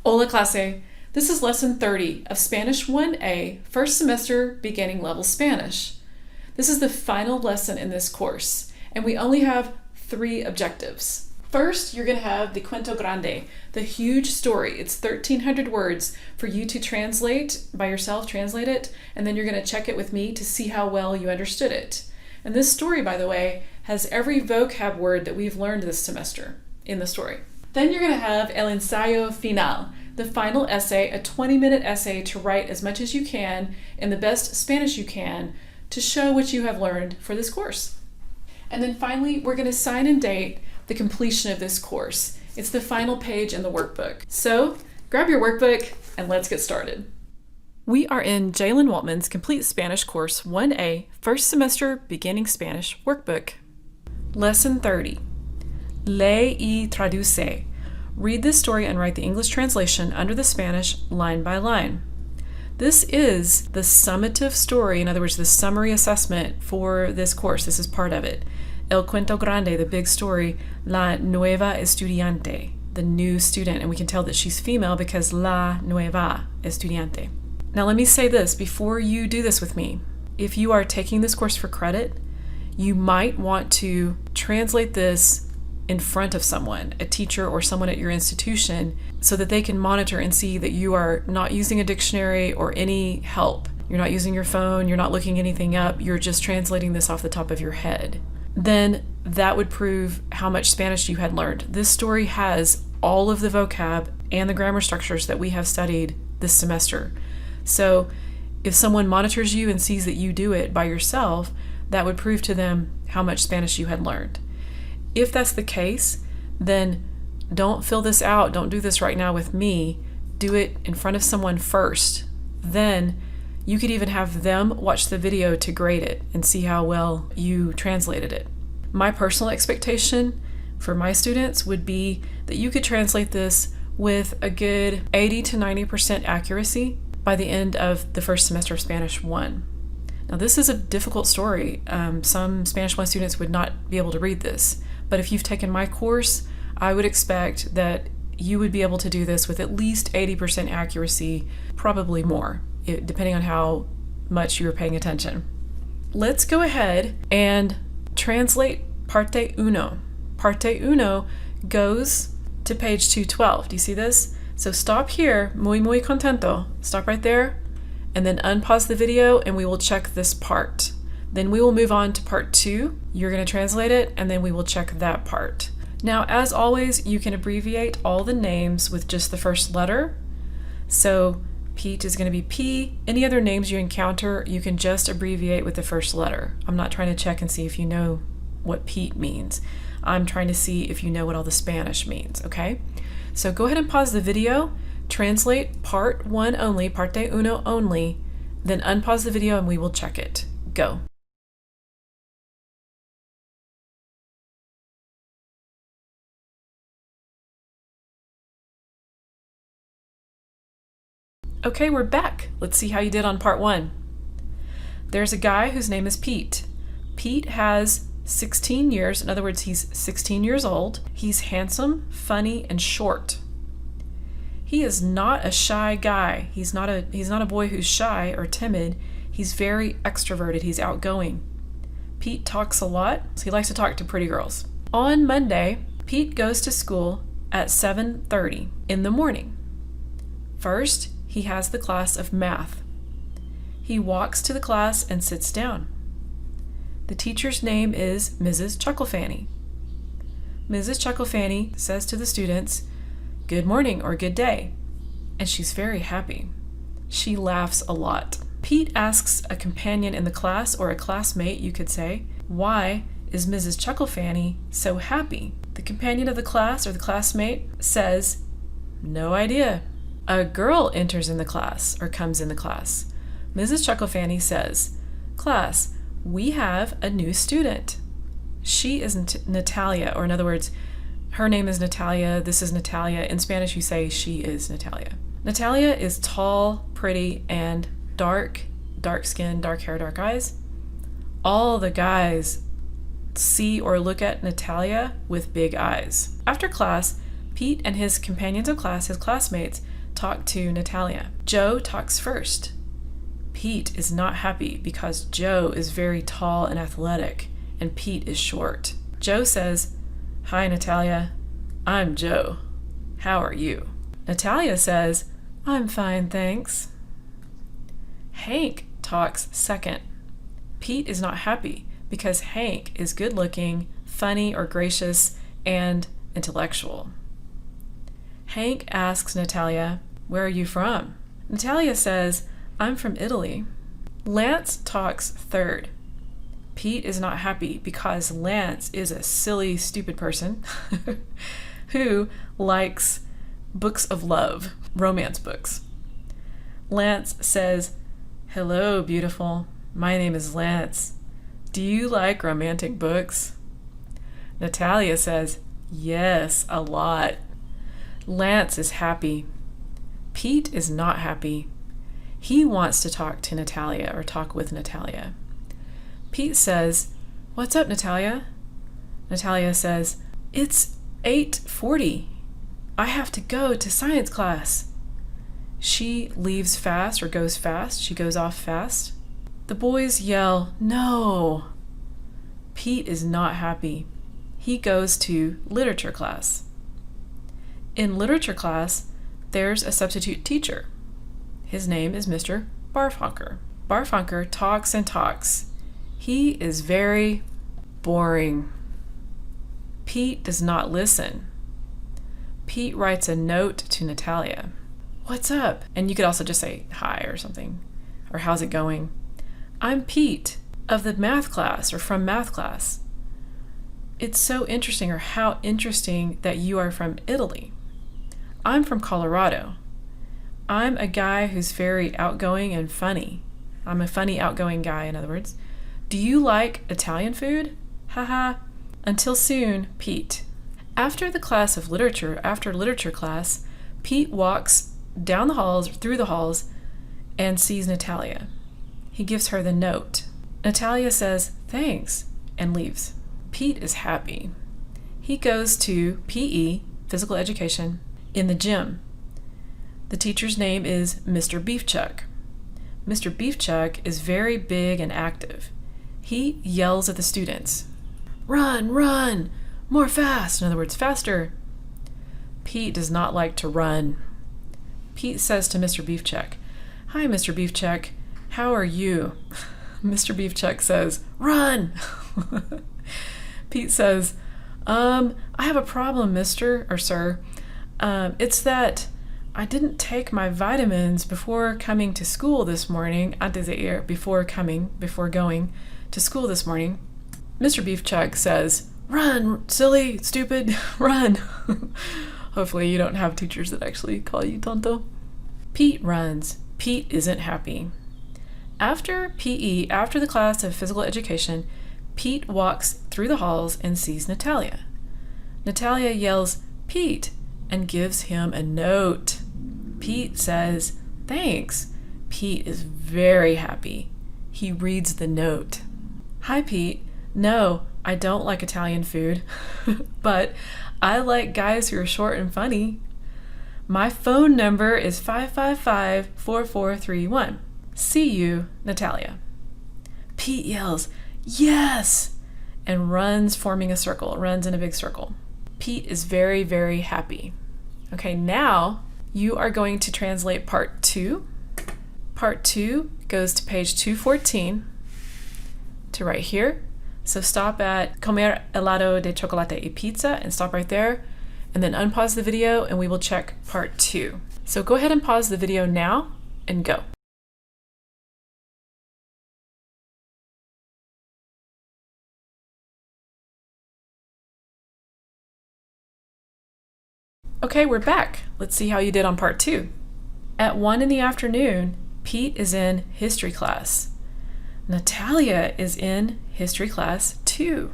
Hola clase! This is lesson 30 of Spanish 1A, first semester beginning level Spanish. This is the final lesson in this course, and we only have 3 objectives. First, you're going to have the cuento grande, the huge story. It's 1,300 words for you to translate by yourself, translate it, and then you're going to check it with me to see how well you understood it. And this story, by the way, has every vocab word that we've learned this semester in the story. Then you're going to have el ensayo final, the final essay, a 20-minute essay to write as much as you can in the best Spanish you can to show what you have learned for this course. And then finally, we're going to sign and date the completion of this course. It's the final page in the workbook. So grab your workbook and let's get started. We are in Jalen Waltman's Complete Spanish Course 1A, First Semester Beginning Spanish Workbook. Lesson 30. Lee y traduce. Read this story and write the English translation under the Spanish line by line. This is the summative story, in other words, the summary assessment for this course. This is part of it. El cuento grande, the big story, la nueva estudiante, the new student. And we can tell that she's female because la nueva estudiante. Now let me say this before you do this with me. If you are taking this course for credit, you might want to translate this in front of someone, a teacher or someone at your institution, so that they can monitor and see that you are not using a dictionary or any help. You're not using your phone, you're not looking anything up, you're just translating this off the top of your head. Then that would prove how much Spanish you had learned. This story has all of the vocab and the grammar structures that we have studied this semester. So if someone monitors you and sees that you do it by yourself, that would prove to them how much Spanish you had learned. If that's the case, then don't fill this out. Don't do this right now with me. Do it in front of someone first. Then you could even have them watch the video to grade it and see how well you translated it. My personal expectation for my students would be that you could translate this with a good 80 to 90% accuracy by the end of the first semester of Spanish 1. Now, this is a difficult story. Some Spanish 1 students would not be able to read this. But if you've taken my course, I would expect that you would be able to do this with at least 80% accuracy, probably more, depending on how much you're paying attention. Let's go ahead and translate parte uno. Parte uno goes to page 212. Do you see this? So stop here, muy contento. Stop right there, and then unpause the video, and we will check this part. Then we will move on to part 2. You're going to translate it, and then we will check that part. Now, as always, you can abbreviate all the names with just the first letter. So Pete is going to be P. Any other names you encounter, you can just abbreviate with the first letter. I'm not trying to check and see if you know what Pete means. I'm trying to see if you know what all the Spanish means, okay? So go ahead and pause the video, translate part 1 only, parte uno only, then unpause the video and we will check it. Go. Okay, we're back. Let's see how you did on part 1. There's a guy whose name is Pete. Pete has 16 years. In other words, he's 16 years old. He's handsome, funny, and short. He is not a shy guy. He's not a boy who's shy or timid. He's very extroverted. He's outgoing. Pete talks a lot, so he likes to talk to pretty girls. On Monday, Pete goes to school at 7:30 in the morning. First, he has the class of math. He walks to the class and sits down. The teacher's name is Mrs. Chucklefanny. Mrs. Chucklefanny says to the students, "Good morning" or "Good day," and she's very happy. She laughs a lot. Pete asks a companion in the class, or a classmate, you could say, "Why is Mrs. Chucklefanny so happy?" The companion of the class, or the classmate, says, "No idea." A girl enters in the class, or comes in the class. Mrs. Chucklefanny says, "Class, we have a new student. She is Natalia," or in other words, her name is Natalia, this is Natalia. In Spanish, you say she is Natalia. Natalia is tall, pretty, and dark skin, dark hair, dark eyes. All the guys see or look at Natalia with big eyes. After class, Pete and his companions of class, his classmates, talk to Natalia. Joe talks first. Pete is not happy because Joe is very tall and athletic, and Pete is short. Joe says, "Hi, Natalia. I'm Joe. How are you?" Natalia says, "I'm fine, thanks." Hank talks second. Pete is not happy because Hank is good-looking, funny or gracious, and intellectual. Hank asks Natalia, "Where are you from?" Natalia says, "I'm from Italy." Lance talks third. Pete is not happy because Lance is a silly, stupid person who likes books of love, romance books. Lance says, "Hello, beautiful. My name is Lance. Do you like romantic books?" Natalia says, "Yes, a lot." Lance is happy. Pete is not happy. He wants to talk to Natalia or talk with Natalia. Pete says, "What's up, Natalia?" Natalia says, "It's 8:40. I have to go to science class." She leaves fast or goes fast. She goes off fast. The boys yell, "No!" Pete is not happy. He goes to literature class. In literature class, there's a substitute teacher. His name is Mr. Barfunker. Barfunker talks and talks. He is very boring. Pete does not listen. Pete writes a note to Natalia. "What's up?" And you could also just say hi or something, or "How's it going?" "I'm Pete of the math class," or "from math class. It's so interesting," or "how interesting that you are from Italy. I'm from Colorado. I'm a guy who's very outgoing and funny. I'm a funny, outgoing guy, in other words. Do you like Italian food? Haha. Until soon, Pete." After the class of literature, after literature class, Pete walks down the halls, through the halls, and sees Natalia. He gives her the note. Natalia says, "Thanks," and leaves. Pete is happy. He goes to PE, physical education, in the gym. The teacher's name is Mr. Beefchuck. Mr. Beefchuck is very big and active. He yells at the students, "Run, run, more fast," in other words, faster. Pete does not like to run. Pete says to Mr. Beefchuck, "Hi, Mr. Beefchuck, how are you?" Mr. Beefchuck says, "Run!" Pete says, I have a problem, mister, or sir. It's that I didn't take my vitamins before coming to school this morning, before going to school this morning." Mr. Beefchuck says, "Run, silly, stupid, run." Hopefully you don't have teachers that actually call you tonto. Pete runs. Pete isn't happy. After PE, after the class of physical education, Pete walks through the halls and sees Natalia. Natalia yells, "Pete," and gives him a note. Pete says, "Thanks." Pete is very happy. He reads the note. "Hi, Pete. No, I don't like Italian food, but I like guys who are short and funny. My phone number is 555-4431. See you, Natalia." Pete yells, "Yes!" and runs, forming a circle, runs in a big circle. Pete is very, very happy. Okay, now you are going to translate part 2. Part 2 goes to page 214 to right here. So stop at comer helado de chocolate y pizza and stop right there, and then unpause the video and we will check part 2. So go ahead and pause the video now and go. Okay, we're back. Let's see how you did on part 2. At 1 in the afternoon, Pete is in history class. Natalia is in history class 2.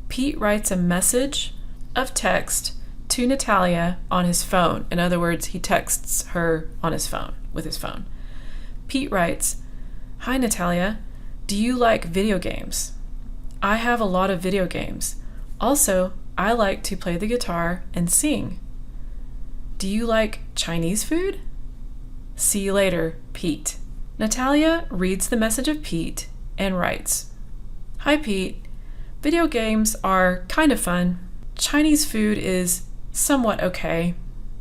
Pete writes a message of text to Natalia on his phone. In other words, he texts her on his phone, with his phone. Pete writes, "Hi, Natalia. Do you like video games? I have a lot of video games. Also, I like to play the guitar and sing. Do Do you like Chinese food? See you later, Pete. Natalia reads the message of Pete and writes, Hi, Pete. Video games are kind of fun. Chinese food is somewhat okay.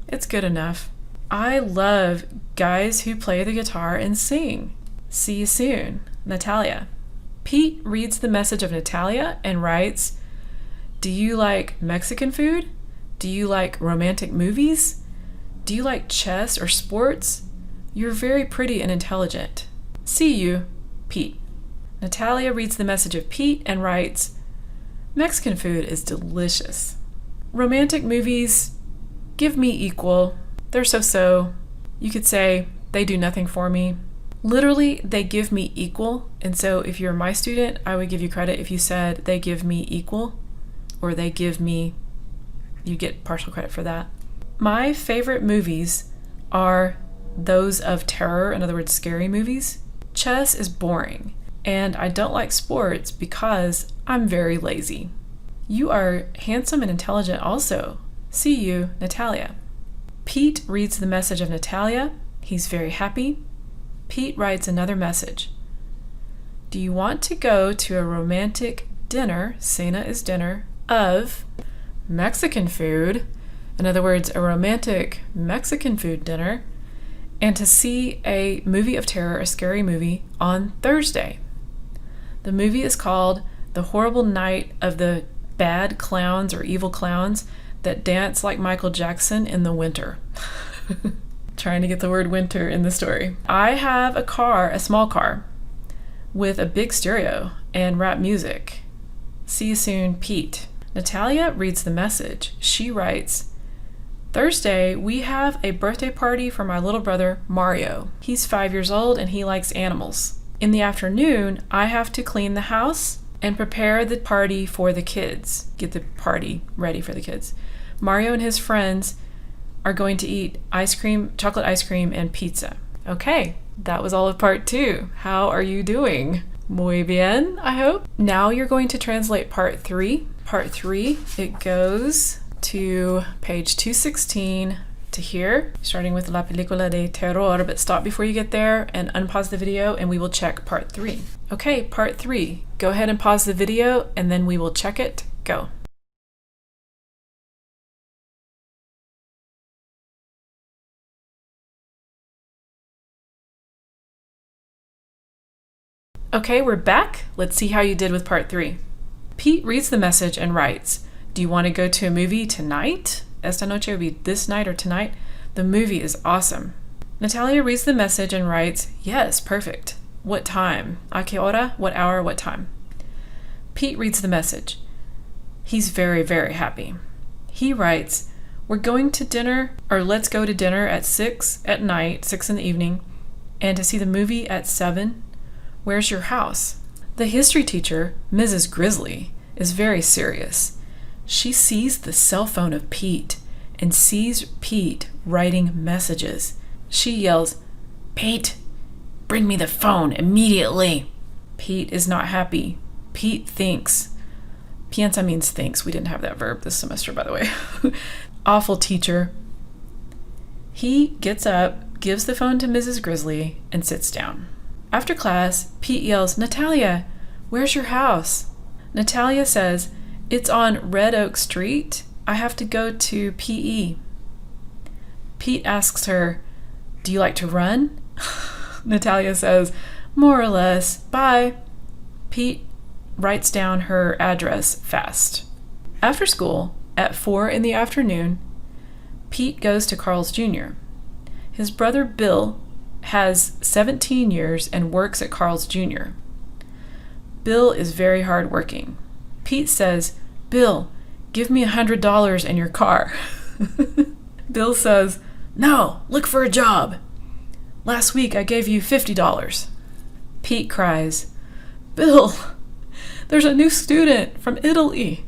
It's good enough. I love guys who play the guitar and sing. See you soon, Natalia. Pete reads the message of Natalia and writes, Do you like Mexican food? Do you like romantic movies? Do you like chess or sports? You're very pretty and intelligent. See you, Pete. Natalia reads the message of Pete and writes, Mexican food is delicious. Romantic movies, give me equal. They're so-so. You could say they do nothing for me. Literally, they give me equal. And so if you're my student, I would give you credit if you said they give me equal, or they give me, you get partial credit for that. My favorite movies are those of terror, in other words, scary movies. Chess is boring, and I don't like sports because I'm very lazy. You are handsome and intelligent also. See you, Natalia. Pete reads the message of Natalia. He's very happy. Pete writes another message. Do you want to go to a romantic dinner, cena is dinner, of Mexican food, in other words, a romantic Mexican food dinner, and to see a movie of terror, a scary movie, on Thursday? The movie is called The Horrible Night of the Bad Clowns or Evil Clowns that Dance Like Michael Jackson in the Winter. Trying to get the word winter in the story. I have a car, a small car, with a big stereo and rap music. See you soon, Pete. Natalia reads the message. She writes, Thursday, we have a birthday party for my little brother, Mario. He's 5 years old and he likes animals. In the afternoon, I have to clean the house and prepare the party for the kids. Get the party ready for the kids. Mario and his friends are going to eat ice cream, chocolate ice cream, and pizza. Okay, that was all of part 2. How are you doing? Muy bien, I hope. Now you're going to translate part 3. Part 3, it goes to page 216 to here, starting with La Película de Terror, but stop before you get there and unpause the video and we will check part 3. Okay, part 3. Go ahead and pause the video and then we will check it. Go. Okay, we're back. Let's see how you did with part 3. Pete reads the message and writes, Do you want to go to a movie tonight? Esta noche would be this night or tonight. The movie is awesome. Natalia reads the message and writes, Yes, perfect. What time? A qué hora? What hour? What time? Pete reads the message. He's very, very happy. He writes, We're going to dinner, or let's go to dinner at 6 at night, 6 in the evening, and to see the movie at 7. Where's your house? The history teacher, Mrs. Grizzly, is very serious. She sees the cell phone of Pete and sees Pete writing messages. She yells, Pete, bring me the phone immediately. Pete is not happy. Pete thinks. Piensa means thinks. We didn't have that verb this semester, by the way. Awful teacher. He gets up, gives the phone to Mrs. Grizzly, and sits down. After class, Pete yells, Natalia, where's your house? Natalia says, It's on Red Oak Street. I have to go to PE. Pete asks her, Do you like to run? Natalia says, More or less. Bye. Pete writes down her address fast. After school, at 4 in the afternoon, Pete goes to Carl's Jr. His brother Bill has 17 years and works at Carl's Jr. Bill is very hardworking. Pete says, Bill, give me $100 and your car. Bill says, No, look for a job. Last week I gave you $50. Pete cries, Bill, there's a new student from Italy.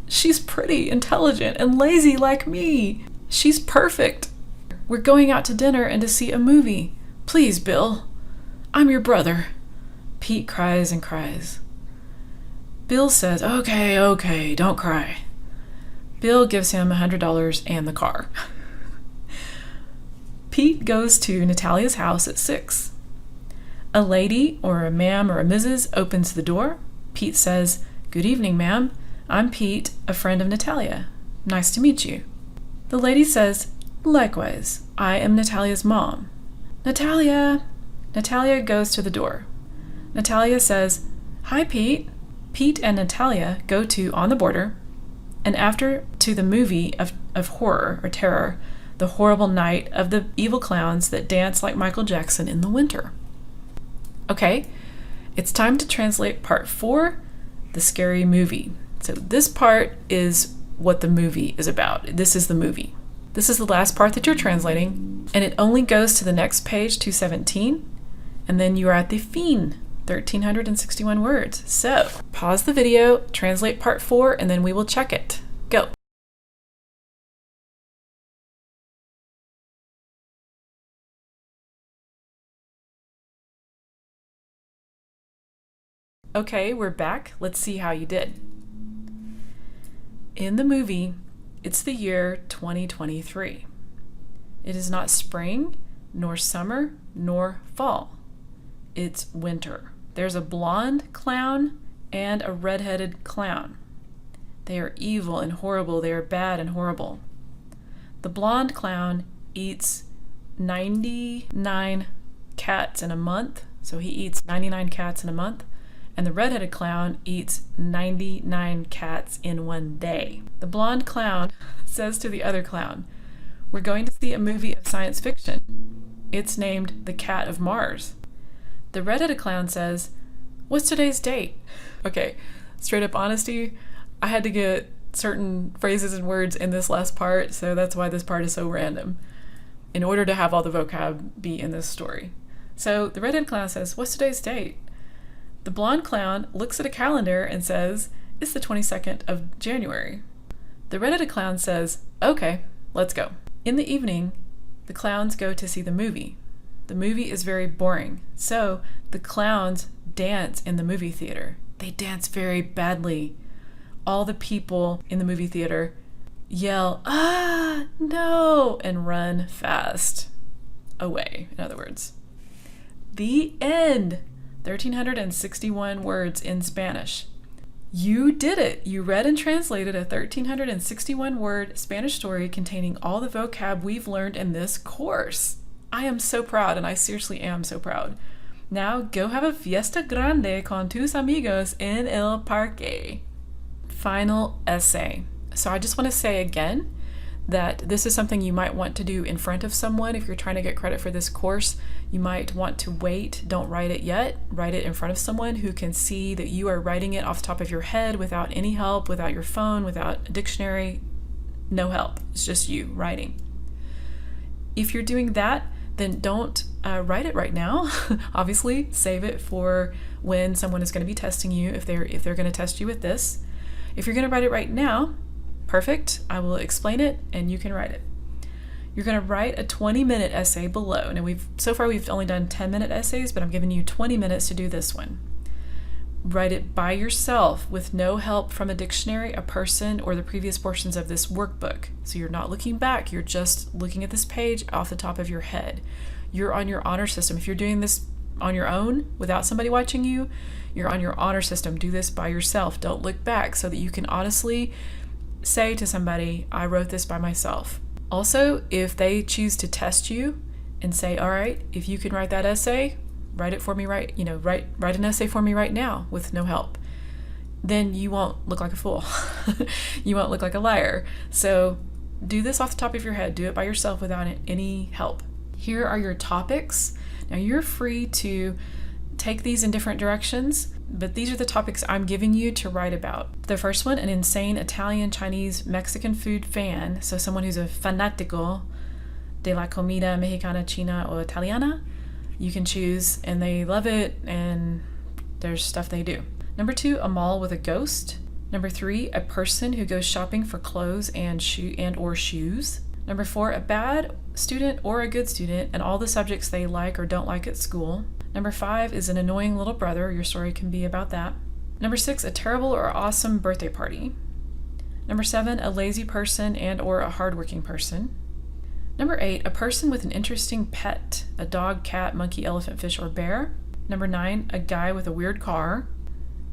She's pretty, intelligent, and lazy like me. She's perfect. We're going out to dinner and to see a movie. Please, Bill. I'm your brother. Pete cries and cries. Bill says, Okay, don't cry. Bill gives him $100 and the car. Pete goes to Natalia's house at 6. A lady, or a ma'am or a Mrs., opens the door. Pete says, "Good evening, ma'am. I'm Pete, a friend of Natalia. Nice to meet you." The lady says, "Likewise, I am Natalia's mom." "Natalia!" Natalia goes to the door. Natalia says, "Hi, Pete." Pete and Natalia go to On the Border, and after to the movie of horror or terror, The Horrible Night of the Evil Clowns That Dance Like Michael Jackson in the Winter. Okay, it's time to translate part 4, the scary movie. So this part is what the movie is about. This is the movie. This is the last part that you're translating, and it only goes to the next page, 217, and then you're at the fin, 1,361 words. So pause the video, translate part 4, and then we will check it. Go. Okay, we're back. Let's see how you did. In the movie, it's the year 2023. It is not spring, nor summer, nor fall. It's winter. There's a blonde clown and a red-headed clown. They are evil and horrible. They are bad and horrible. The blonde clown eats 99 cats in a month, so he eats 99 cats in a month. And the red-headed clown eats 99 cats in one day. The blonde clown says to the other clown, "We're going to see a movie of science fiction. It's named The Cat of Mars." The red-headed clown says, "What's today's date?" Okay, straight up honesty, I had to get certain phrases and words in this last part, so that's why this part is so random, in order to have all the vocab be in this story. So the red-headed clown says, "What's today's date?" The blonde clown looks at a calendar and says, "It's the 22nd of January. The red-headed clown says, "Okay, let's go." In the evening, the clowns go to see the movie. The movie is very boring, so the clowns dance in the movie theater. They dance very badly. All the people in the movie theater yell, "Ah, no," and run fast away, in other words. The end. 1,361 words in Spanish. You did it! You read and translated a 1,361 word Spanish story containing all the vocab we've learned in this course. I am so proud, and I seriously am so proud. Now go have a fiesta grande con tus amigos en el parque. Final essay. So I just want to say again that this is something you might want to do in front of someone. If you're trying to get credit for this course, you might want to wait. Don't write it yet. Write it in front of someone who can see that you are writing it off the top of your head without any help, without your phone, without a dictionary. No help. It's just you writing. If you're doing that, then don't write it right now. Obviously, save it for when someone is going to be testing you, if they're going to test you with this. If you're going to write it right now, perfect. I will explain it and you can write it. You're going to write a 20-minute essay below. Now so far we've only done 10-minute essays, but I'm giving you 20 minutes to do this one. Write it by yourself with no help from a dictionary, a person, or the previous portions of this workbook. So you're not looking back, you're just looking at this page off the top of your head. You're on your honor system. If you're doing this on your own without somebody watching you, you're on your honor system. Do this by yourself. Don't look back, so that you can honestly say to somebody, "I wrote this by myself." Also, if they choose to test you and say, "All right, if you can write that essay, write it for me write an essay for me right now with no help," then you won't look like a fool. You won't look like a liar. So do this off the top of your head. Do it by yourself without any help. Here are your topics. Now you're free to take these in different directions, but these are the topics I'm giving you to write about. The first one, an insane Italian, Chinese, Mexican food fan, so someone who's a fanático de la comida mexicana, china, o italiana. You can choose, and they love it, and there's stuff they do. Number 2, a mall with a ghost. Number 3, a person who goes shopping for clothes and or shoes. Number 4, a bad student or a good student and all the subjects they like or don't like at school. Number 5 is an annoying little brother. Your story can be about that. Number 6, a terrible or awesome birthday party. Number 7, a lazy person and or a hardworking person. Number 8, a person with an interesting pet, a dog, cat, monkey, elephant, fish, or bear. Number 9, a guy with a weird car.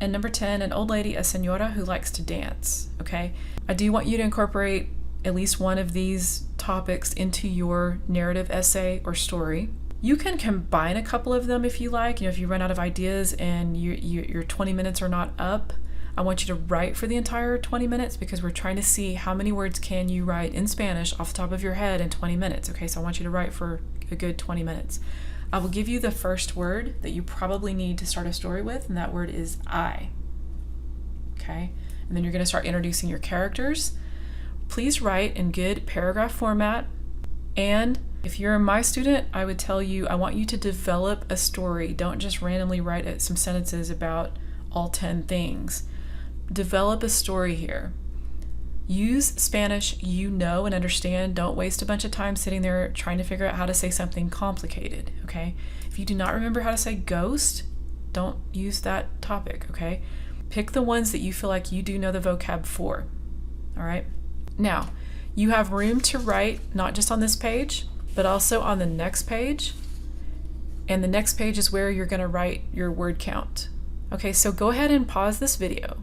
And number 10, an old lady, a señora who likes to dance, okay? I do want you to incorporate at least one of these topics into your narrative essay or story. You can combine a couple of them if you like. If you run out of ideas and your 20 minutes are not up, I want you to write for the entire 20 minutes because we're trying to see how many words can you write in Spanish off the top of your head in 20 minutes, okay? So I want you to write for a good 20 minutes. I will give you the first word that you probably need to start a story with, and that word is I, okay? And then you're gonna start introducing your characters. Please write in good paragraph format, and if you're my student, I would tell you, I want you to develop a story. Don't just randomly write some sentences about all 10 things. Develop a story here. Use Spanish you know and understand. Don't waste a bunch of time sitting there trying to figure out how to say something complicated, okay? If you do not remember how to say ghost, don't use that topic, okay? Pick the ones that you feel like you do know the vocab for, all right? Now, you have room to write not just on this page, but also on the next page. And the next page is where you're gonna write your word count. Okay, so go ahead and pause this video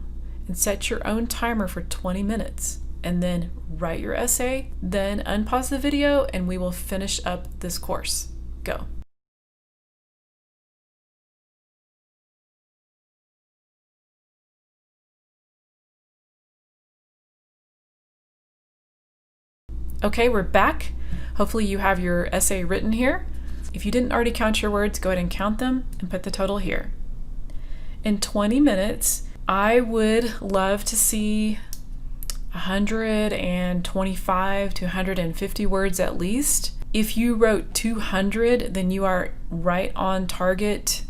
and set your own timer for 20 minutes and then write your essay, then unpause the video and we will finish up this course. Go. Okay, we're back. Hopefully you have your essay written here. If you didn't already count your words, go ahead and count them and put the total here. In 20 minutes, I would love to see 125 to 150 words at least. If you wrote 200, then you are right on target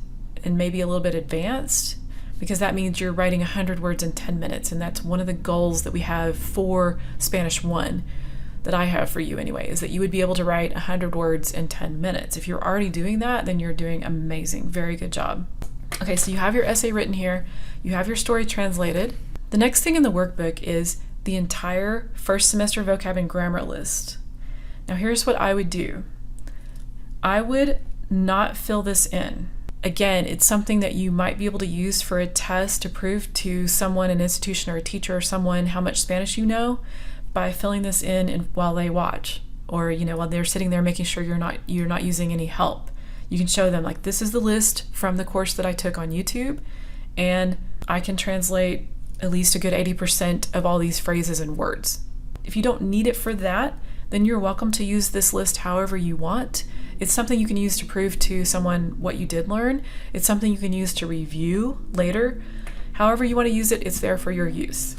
and maybe a little bit advanced, because that means you're writing 100 words in 10 minutes, and that's one of the goals that we have for Spanish 1. That I have for you anyway, is that you would be able to write 100 words in 10 minutes. If you're already doing that, then you're doing amazing. Very good job. Okay, so you have your essay written here. You have your story translated. The next thing in the workbook is the entire first semester vocab and grammar list. Now here's what I would do. I would not fill this in. Again, it's something that you might be able to use for a test to prove to someone, an institution or a teacher or someone how much Spanish you know, by filling this in while they watch, or while they're sitting there making sure you're not using any help. You can show them like, this is the list from the course that I took on YouTube, and I can translate at least a good 80% of all these phrases and words. If you don't need it for that, then you're welcome to use this list however you want. It's something you can use to prove to someone what you did learn. It's something you can use to review later. However you want to use it, it's there for your use.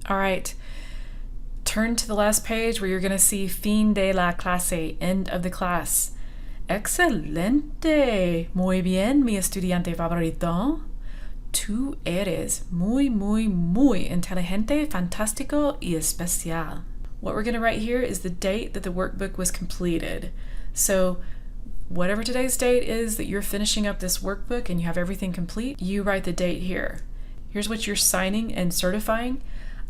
All right, turn to the last page where you're going to see fin de la clase, end of the class. Excelente, muy bien, mi estudiante favorito. Tú eres muy, muy, muy inteligente, fantástico y especial. What we're going to write here is the date that the workbook was completed. So whatever today's date is that you're finishing up this workbook and you have everything complete, you write the date here. Here's what you're signing and certifying.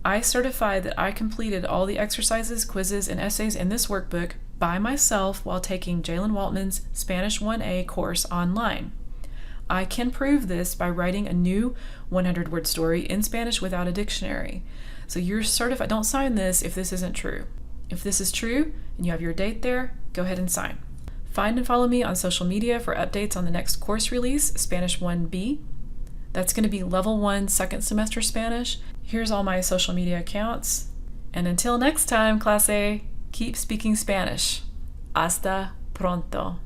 I certify that I completed all the exercises, quizzes, and essays in this workbook by myself while taking Jalen Waltman's Spanish 1A course online. I can prove this by writing a new 100-word story in Spanish without a dictionary. So you're certified. Don't sign this if this isn't true. If this is true and you have your date there, go ahead and sign. Find and follow me on social media for updates on the next course release, Spanish 1B. That's going to be Level 1 second semester Spanish. Here's all my social media accounts. And until next time, clase, keep speaking Spanish. Hasta pronto.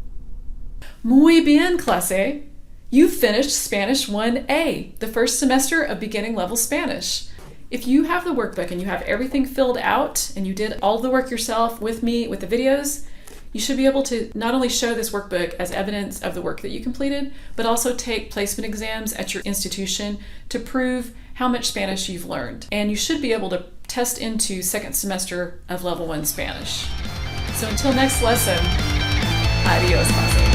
Muy bien, clase. You finished Spanish 1A, the first semester of beginning level Spanish. If you have the workbook and you have everything filled out and you did all the work yourself with me with the videos, you should be able to not only show this workbook as evidence of the work that you completed, but also take placement exams at your institution to prove how much Spanish you've learned. And you should be able to test into second semester of level 1 Spanish. So until next lesson, adios, clase.